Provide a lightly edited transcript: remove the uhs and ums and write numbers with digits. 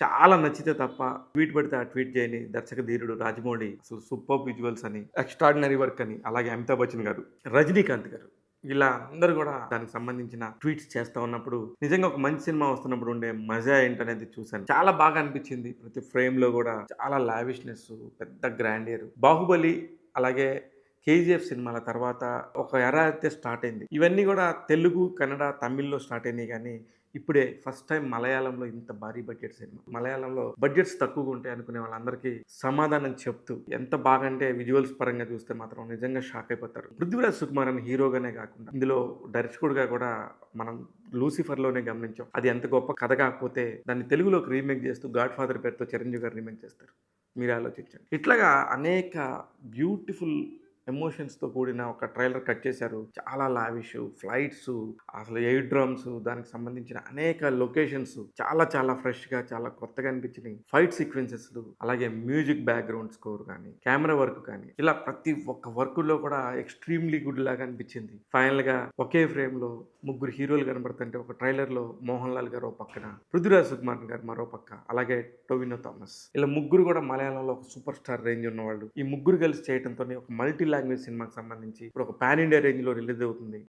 చాలా నచ్చితే తప్ప ట్వీట్ పడితే ఆ ట్వీట్ చేయని దర్శక ధీరుడు రాజమౌళి అసలు సూపర్బ్ విజువల్స్ అని, ఎక్స్ట్రార్డినరీ వర్క్ అని, అలాగే అమితాబ్ బచ్చన్ గారు, రజనీకాంత్ గారు ఇలా అందరూ కూడా దానికి సంబంధించిన ట్వీట్స్ చేస్తా ఉన్నప్పుడు నిజంగా ఒక మంచి సినిమా వస్తున్నప్పుడు ఉండే మజా ఏంటనేది చూశాను. చాలా బాగా అనిపించింది. ప్రతి ఫ్రేమ్ లో కూడా చాలా లావిష్నెస్, పెద్ద గ్రాండియర్. బాహుబలి అలాగే కేజీఎఫ్ సినిమాల తర్వాత ఒక ఎరా అయితే స్టార్ట్ అయింది. ఇవన్నీ కూడా తెలుగు, కన్నడ, తమిళ్లో స్టార్ట్ అయినాయి కానీ ఇప్పుడే ఫస్ట్ టైం మలయాళంలో ఇంత భారీ బడ్జెట్ సినిమా. మలయాళంలో బడ్జెట్స్ తక్కువగా ఉంటాయి అనుకునే వాళ్ళందరికీ సమాధానం చెప్తూ ఎంత బాగా అంటే విజువల్స్ పరంగా చూస్తే మాత్రం నిజంగా షాక్ అయిపోతారు. పృథ్వీరాజ్ సుకుమార్ అని హీరోగానే కాకుండా ఇందులో దర్శకుడిగా కూడా మనం లూసిఫర్లోనే గమనించాం. అది ఎంత గొప్ప కథ కాకపోతే దాన్ని తెలుగులోకి రీమేక్ చేస్తూ గాడ్ ఫాదర్ పేరుతో చిరంజీవి గారు రీమేక్ చేస్తారు. మీరు ఆలోచించండి. ఇట్లాగా అనేక బ్యూటిఫుల్ ఎమోషన్స్తో కూడిన ఒక ట్రైలర్ కట్ చేశారు. చాలా లావిష్ ఫ్లైట్స్, అసలు ఎయిర్ డ్రమ్స్, దానికి సంబంధించిన అనేక లొకేషన్స్ చాలా చాలా ఫ్రెష్గా చాలా కొత్తగా అనిపించినాయి. ఫైట్ సీక్వెన్సెస్, అలాగే మ్యూజిక్ బ్యాక్గ్రౌండ్ స్కోర్ కానీ, కెమెరా వర్క్ కానీ, ఇలా ప్రతి ఒక్క వర్క్లో కూడా ఎక్స్ట్రీమ్లీ గుడ్ లాగా అనిపించింది. ఫైనల్గా ఒకే ఫ్రేమ్లో ముగ్గురు హీరోలు కనబడుతుంటే ఒక ట్రైలర్లో మోహన్ లాల్ గారు ఒక పక్కన, పృథ్వీరాజ్ సుకుమార్ గారు మరో పక్క, అలాగే టొవినో థామస్, ఇలా ముగ్గురు కూడా మలయాళంలో ఒక సూపర్ స్టార్ రేంజ్ ఉన్నవాళ్ళు. ఈ ముగ్గురు కలిసి చేయడంతో ఒక మల్టీ లాంగ్వేజ్ సినిమాకి సంబంధించి ఇప్పుడు ఒక పాన్ ఇండియా రేంజ్ లో రిలీజ్ అవుతుంది.